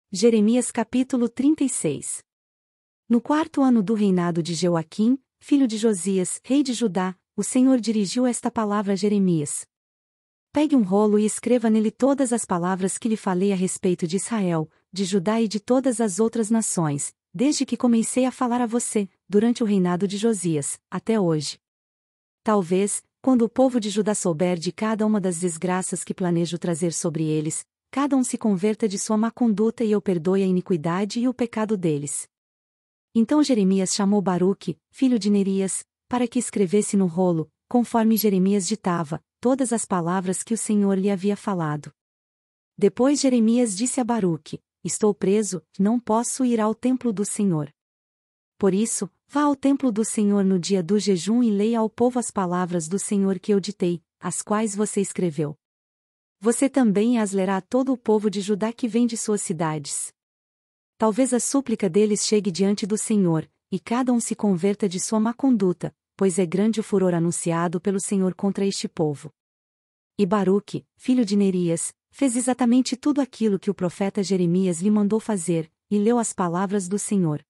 Jeremias capítulo 36. No quarto ano do reinado de Joaquim, filho de Josias, rei de Judá, o Senhor dirigiu esta palavra a Jeremias. Pegue um rolo e escreva nele todas as palavras que lhe falei a respeito de Israel, de Judá e de todas as outras nações, desde que comecei a falar a você, durante o reinado de Josias, até hoje. Talvez, quando o povo de Judá souber de cada uma das desgraças que planejo trazer sobre eles, cada um se converta de sua má conduta e eu perdoe a iniquidade e o pecado deles. Então Jeremias chamou Baruque, filho de Nerias, para que escrevesse no rolo, conforme Jeremias ditava, todas as palavras que o Senhor lhe havia falado. Depois Jeremias disse a Baruque: Estou preso, não posso ir ao templo do Senhor. Por isso, vá ao templo do Senhor no dia do jejum e leia ao povo as palavras do Senhor que eu ditei, as quais você escreveu. Você também as lerá a todo o povo de Judá que vem de suas cidades. Talvez a súplica deles chegue diante do Senhor, e cada um se converta de sua má conduta, pois é grande o furor anunciado pelo Senhor contra este povo. E Baruque, filho de Nerias, fez exatamente tudo aquilo que o profeta Jeremias lhe mandou fazer, e leu as palavras do Senhor.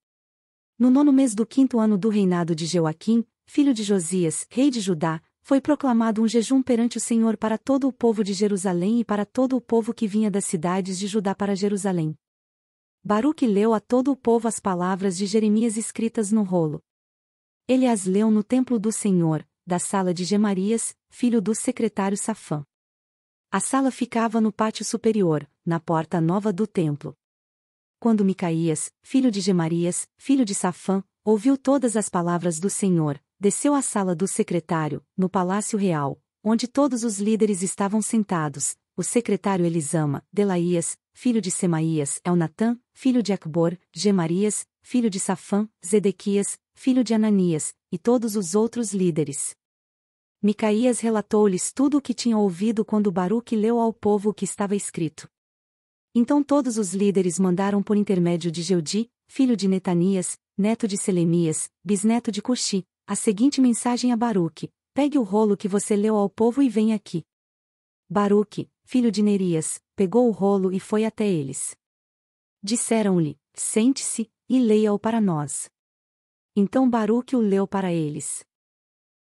No 9º mês do 5º ano do reinado de Joaquim, filho de Josias, rei de Judá, foi proclamado um jejum perante o Senhor para todo o povo de Jerusalém e para todo o povo que vinha das cidades de Judá para Jerusalém. Baruque leu a todo o povo as palavras de Jeremias escritas no rolo. Ele as leu no templo do Senhor, da sala de Gemarias, filho do secretário Safã. A sala ficava no pátio superior, na porta nova do templo. Quando Micaías, filho de Gemarias, filho de Safã, ouviu todas as palavras do Senhor, desceu à sala do secretário, no palácio real, onde todos os líderes estavam sentados, o secretário Elisama, Delaías, filho de Semaías, Elnatã, filho de Acbor, Gemarias, filho de Safã, Zedequias, filho de Ananias, e todos os outros líderes. Micaías relatou-lhes tudo o que tinha ouvido quando Baruque leu ao povo o que estava escrito. Então todos os líderes mandaram por intermédio de Jeudi, filho de Netanias, neto de Selemias, bisneto de Cuxi, a seguinte mensagem a Baruque: pegue o rolo que você leu ao povo e venha aqui. Baruque, filho de Nerias, pegou o rolo e foi até eles. Disseram-lhe: sente-se, e leia-o para nós. Então Baruque o leu para eles.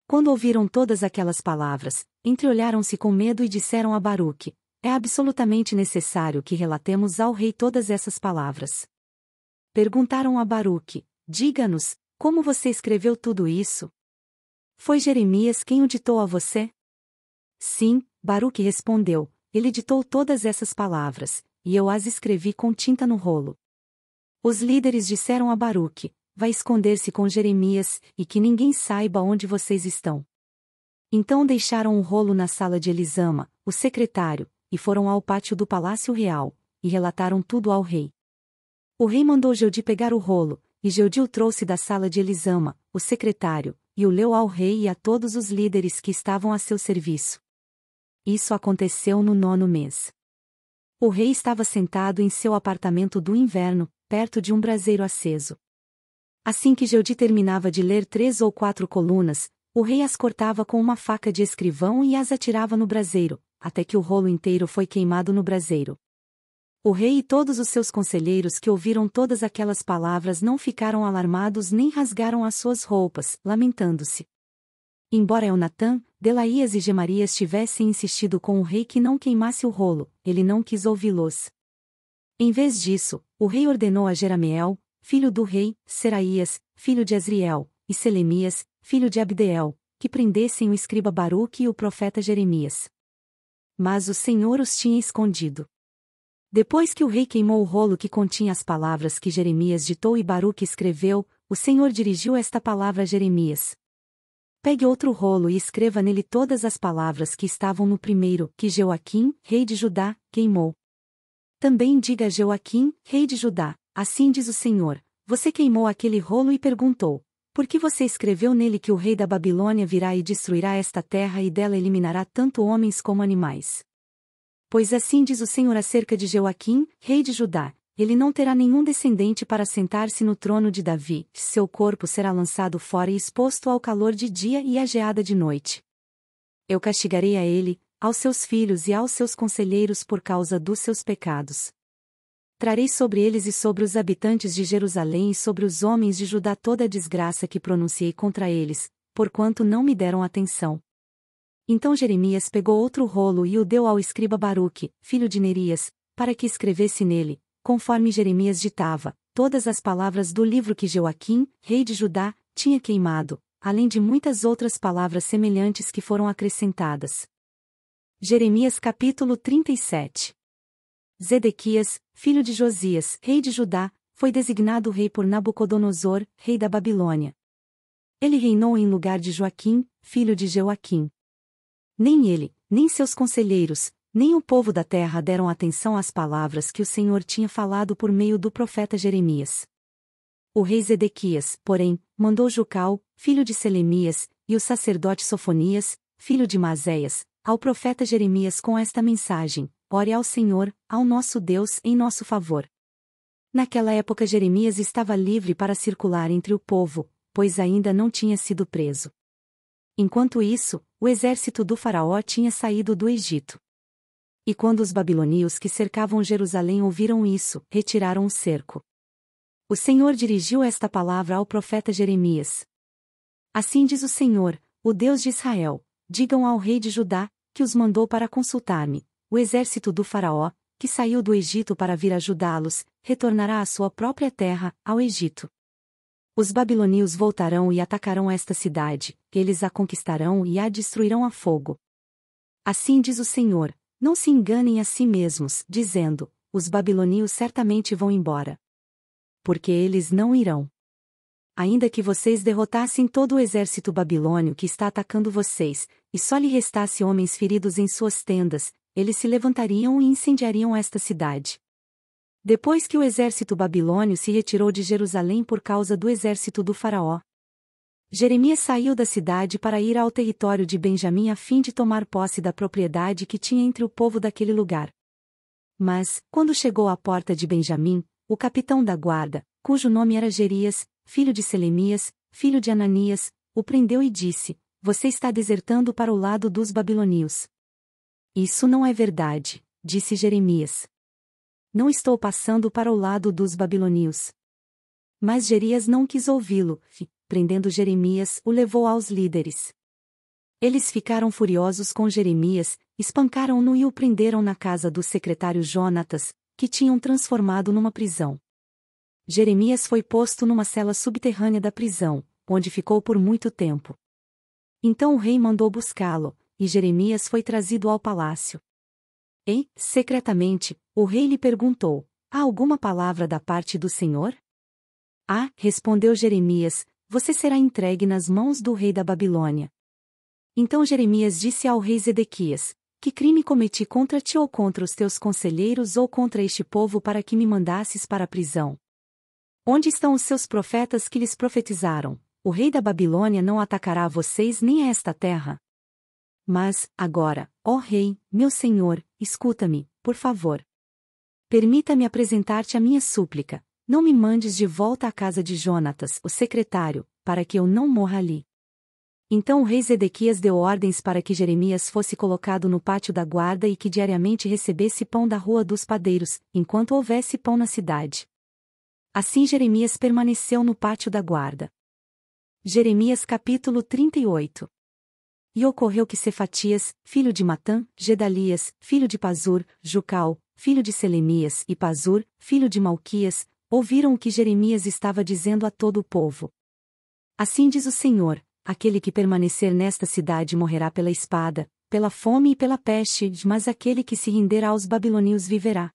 Quando ouviram todas aquelas palavras, entreolharam-se com medo e disseram a Baruque: é absolutamente necessário que relatemos ao rei todas essas palavras. Perguntaram a Baruque: diga-nos, como você escreveu tudo isso? Foi Jeremias quem o ditou a você? Sim, Baruque respondeu, ele ditou todas essas palavras, e eu as escrevi com tinta no rolo. Os líderes disseram a Baruque: vai esconder-se com Jeremias, e que ninguém saiba onde vocês estão. Então deixaram o rolo na sala de Elisama, o secretário, e foram ao pátio do palácio real, e relataram tudo ao rei. O rei mandou Jeudi pegar o rolo, e Jeudi o trouxe da sala de Elisama, o secretário, e o leu ao rei e a todos os líderes que estavam a seu serviço. Isso aconteceu no 9º mês. O rei estava sentado em seu apartamento do inverno, perto de um braseiro aceso. Assim que Jeudi terminava de ler 3 ou 4 colunas, o rei as cortava com uma faca de escrivão e as atirava no braseiro, até que o rolo inteiro foi queimado no braseiro. O rei e todos os seus conselheiros que ouviram todas aquelas palavras não ficaram alarmados nem rasgaram as suas roupas, lamentando-se. Embora Elnatã, Delaías e Gemarias tivessem insistido com o rei que não queimasse o rolo, ele não quis ouvi-los. Em vez disso, o rei ordenou a Jerameel, filho do rei, Seraías, filho de Azriel, e Selemias, filho de Abdeel, que prendessem o escriba Baruque e o profeta Jeremias. Mas o Senhor os tinha escondido. Depois que o rei queimou o rolo que continha as palavras que Jeremias ditou e Baruque escreveu, o Senhor dirigiu esta palavra a Jeremias: pegue outro rolo e escreva nele todas as palavras que estavam no primeiro, que Joaquim, rei de Judá, queimou. Também diga a Joaquim, rei de Judá: assim diz o Senhor, você queimou aquele rolo e perguntou: por que você escreveu nele que o rei da Babilônia virá e destruirá esta terra e dela eliminará tanto homens como animais? Pois assim diz o Senhor acerca de Joaquim, rei de Judá: ele não terá nenhum descendente para sentar-se no trono de Davi, seu corpo será lançado fora e exposto ao calor de dia e à geada de noite. Eu castigarei a ele, aos seus filhos e aos seus conselheiros por causa dos seus pecados. trarei sobre eles e sobre os habitantes de Jerusalém e sobre os homens de Judá toda a desgraça que pronunciei contra eles, porquanto não me deram atenção. Então Jeremias pegou outro rolo e o deu ao escriba Baruque, filho de Nerias, para que escrevesse nele, conforme Jeremias ditava, todas as palavras do livro que Joaquim, rei de Judá, tinha queimado, além de muitas outras palavras semelhantes que foram acrescentadas. Jeremias capítulo 37. Zedequias, filho de Josias, rei de Judá, foi designado rei por Nabucodonosor, rei da Babilônia. Ele reinou em lugar de Joaquim, filho de Joaquim. Nem ele, nem seus conselheiros, nem o povo da terra deram atenção às palavras que o Senhor tinha falado por meio do profeta Jeremias. O rei Zedequias, porém, mandou Jucal, filho de Selemias, e o sacerdote Sofonias, filho de Maséias, ao profeta Jeremias com esta mensagem: ore ao Senhor, ao nosso Deus, em nosso favor. Naquela época Jeremias estava livre para circular entre o povo, pois ainda não tinha sido preso. Enquanto isso, o exército do faraó tinha saído do Egito. E quando os babilônios que cercavam Jerusalém ouviram isso, retiraram o cerco. O Senhor dirigiu esta palavra ao profeta Jeremias. Assim diz o Senhor, o Deus de Israel: digam ao rei de Judá, que os mandou para consultar-me, o exército do faraó, que saiu do Egito para vir ajudá-los, retornará à sua própria terra, ao Egito. Os babilônios voltarão e atacarão esta cidade, eles a conquistarão e a destruirão a fogo. Assim diz o Senhor: não se enganem a si mesmos, dizendo, os babilônios certamente vão embora. Porque eles não irão. Ainda que vocês derrotassem todo o exército babilônio que está atacando vocês, e só lhe restasse homens feridos em suas tendas, eles se levantariam e incendiariam esta cidade. Depois que o exército babilônio se retirou de Jerusalém por causa do exército do faraó, Jeremias saiu da cidade para ir ao território de Benjamim a fim de tomar posse da propriedade que tinha entre o povo daquele lugar. Mas, quando chegou à porta de Benjamim, o capitão da guarda, cujo nome era Jerias, filho de Selemias, filho de Ananias, o prendeu e disse: você está desertando para o lado dos babilônios. Isso não é verdade, disse Jeremias. Não estou passando para o lado dos babilônios. Mas Jerias não quis ouvi-lo, e, prendendo Jeremias, o levou aos líderes. Eles ficaram furiosos com Jeremias, espancaram-no e o prenderam na casa do secretário Jonatas, que tinham transformado numa prisão. Jeremias foi posto numa cela subterrânea da prisão, onde ficou por muito tempo. Então o rei mandou buscá-lo, e Jeremias foi trazido ao palácio. E, secretamente, o rei lhe perguntou: há alguma palavra da parte do Senhor? Ah, respondeu Jeremias, você será entregue nas mãos do rei da Babilônia. Então Jeremias disse ao rei Zedequias: que crime cometi contra ti ou contra os teus conselheiros ou contra este povo para que me mandasses para a prisão? Onde estão os seus profetas que lhes profetizaram: o rei da Babilônia não atacará a vocês nem a esta terra? Mas, agora, ó rei, meu senhor, escuta-me, por favor. Permita-me apresentar-te a minha súplica: não me mandes de volta à casa de Jonatas, o secretário, para que eu não morra ali. Então o rei Zedequias deu ordens para que Jeremias fosse colocado no pátio da guarda e que diariamente recebesse pão da rua dos padeiros, enquanto houvesse pão na cidade. Assim Jeremias permaneceu no pátio da guarda. Jeremias capítulo 38. E ocorreu que Cefatias, filho de Matã, Gedalias, filho de Pazur, Jucal, filho de Selemias e Pazur, filho de Malquias, ouviram o que Jeremias estava dizendo a todo o povo. Assim diz o Senhor: aquele que permanecer nesta cidade morrerá pela espada, pela fome e pela peste, mas aquele que se render aos babilônios viverá.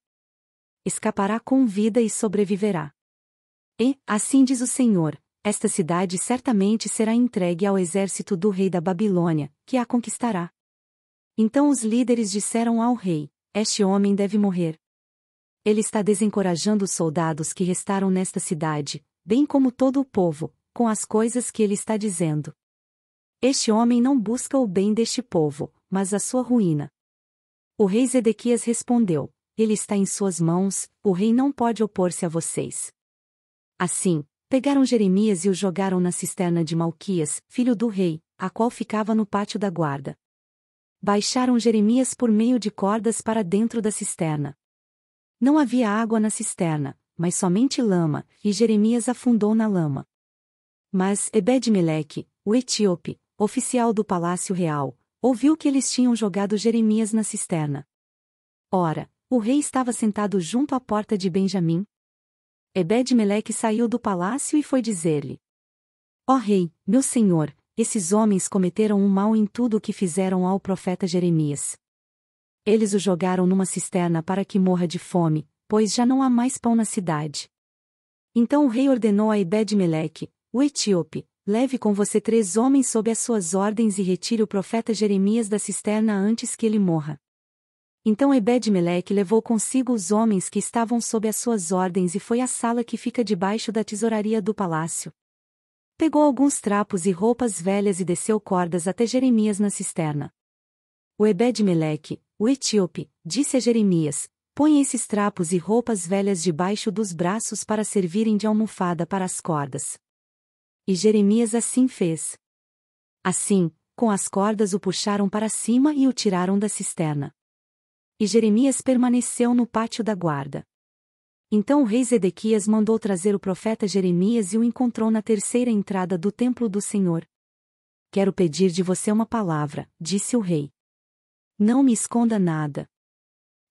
Escapará com vida e sobreviverá. E, assim diz o Senhor: esta cidade certamente será entregue ao exército do rei da Babilônia, que a conquistará. Então os líderes disseram ao rei: este homem deve morrer. Ele está desencorajando os soldados que restaram nesta cidade, bem como todo o povo, com as coisas que ele está dizendo. Este homem não busca o bem deste povo, mas a sua ruína. O rei Zedequias respondeu: ele está em suas mãos, o rei não pode opor-se a vocês. Assim, pegaram Jeremias e o jogaram na cisterna de Malquias, filho do rei, a qual ficava no pátio da guarda. Baixaram Jeremias por meio de cordas para dentro da cisterna. Não havia água na cisterna, mas somente lama, e Jeremias afundou na lama. Mas Ebed-Meleque, o etíope, oficial do palácio real, ouviu que eles tinham jogado Jeremias na cisterna. Ora, o rei estava sentado junto à porta de Benjamim. Ebed-Meleque saiu do palácio e foi dizer-lhe: Ó rei, meu senhor, esses homens cometeram um mal em tudo o que fizeram ao profeta Jeremias. Eles o jogaram numa cisterna para que morra de fome, pois já não há mais pão na cidade. Então o rei ordenou a Ebed-Meleque, o etíope: leve com você 3 homens sob as suas ordens e retire o profeta Jeremias da cisterna antes que ele morra. Então Ebed-Meleque levou consigo os homens que estavam sob as suas ordens e foi à sala que fica debaixo da tesouraria do palácio. Pegou alguns trapos e roupas velhas e desceu cordas até Jeremias na cisterna. O Ebed-Meleque, o etíope, disse a Jeremias: põe esses trapos e roupas velhas debaixo dos braços para servirem de almofada para as cordas. E Jeremias assim fez. Assim, com as cordas o puxaram para cima e o tiraram da cisterna. E Jeremias permaneceu no pátio da guarda. Então o rei Zedequias mandou trazer o profeta Jeremias e o encontrou na terceira entrada do templo do Senhor. Quero pedir de você uma palavra, disse o rei. Não me esconda nada.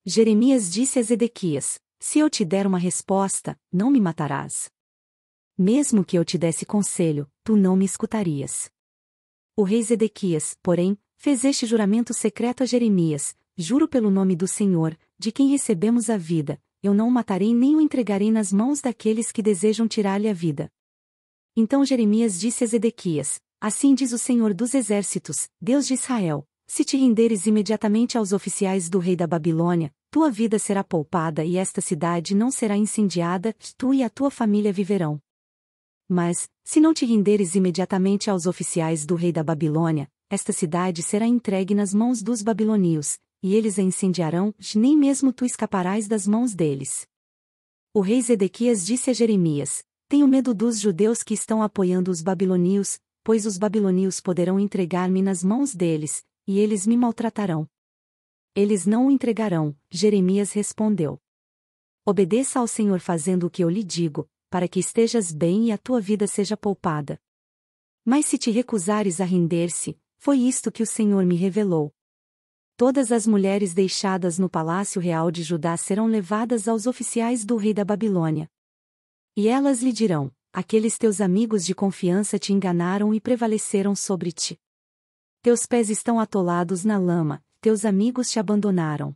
Jeremias disse a Zedequias: se eu te der uma resposta, não me matarás. Mesmo que eu te desse conselho, tu não me escutarias. O rei Zedequias, porém, fez este juramento secreto a Jeremias: juro pelo nome do Senhor, de quem recebemos a vida, eu não o matarei nem o entregarei nas mãos daqueles que desejam tirar-lhe a vida. Então Jeremias disse a Zedequias: assim diz o Senhor dos Exércitos, Deus de Israel: se te renderes imediatamente aos oficiais do rei da Babilônia, tua vida será poupada e esta cidade não será incendiada, tu e a tua família viverão. Mas, se não te renderes imediatamente aos oficiais do rei da Babilônia, esta cidade será entregue nas mãos dos babilônios, e eles a incendiarão, nem mesmo tu escaparás das mãos deles. O rei Zedequias disse a Jeremias: tenho medo dos judeus que estão apoiando os babilônios, pois os babilônios poderão entregar-me nas mãos deles, e eles me maltratarão. Eles não o entregarão, Jeremias respondeu. Obedeça ao Senhor fazendo o que eu lhe digo, para que estejas bem e a tua vida seja poupada. Mas se te recusares a render-se, foi isto que o Senhor me revelou. Todas as mulheres deixadas no palácio real de Judá serão levadas aos oficiais do rei da Babilônia. E elas lhe dirão: aqueles teus amigos de confiança te enganaram e prevaleceram sobre ti. Teus pés estão atolados na lama, teus amigos te abandonaram.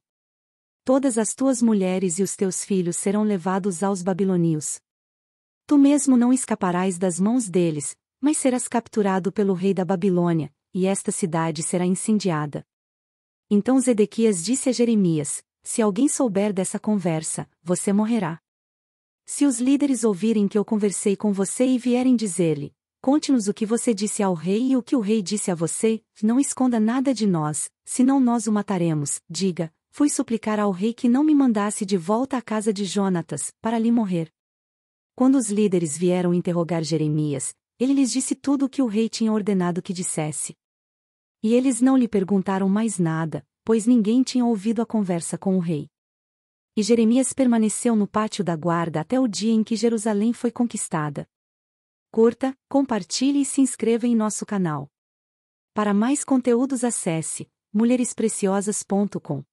Todas as tuas mulheres e os teus filhos serão levados aos babilônios. Tu mesmo não escaparás das mãos deles, mas serás capturado pelo rei da Babilônia, e esta cidade será incendiada. Então Zedequias disse a Jeremias: se alguém souber dessa conversa, você morrerá. Se os líderes ouvirem que eu conversei com você e vierem dizer-lhe: conte-nos o que você disse ao rei e o que o rei disse a você, não esconda nada de nós, senão nós o mataremos, diga: fui suplicar ao rei que não me mandasse de volta à casa de Jonatas, para ali morrer. Quando os líderes vieram interrogar Jeremias, ele lhes disse tudo o que o rei tinha ordenado que dissesse. E eles não lhe perguntaram mais nada, pois ninguém tinha ouvido a conversa com o rei. E Jeremias permaneceu no pátio da guarda até o dia em que Jerusalém foi conquistada. Curta, compartilhe e se inscreva em nosso canal. Para mais conteúdos acesse mulherespreciosas.com.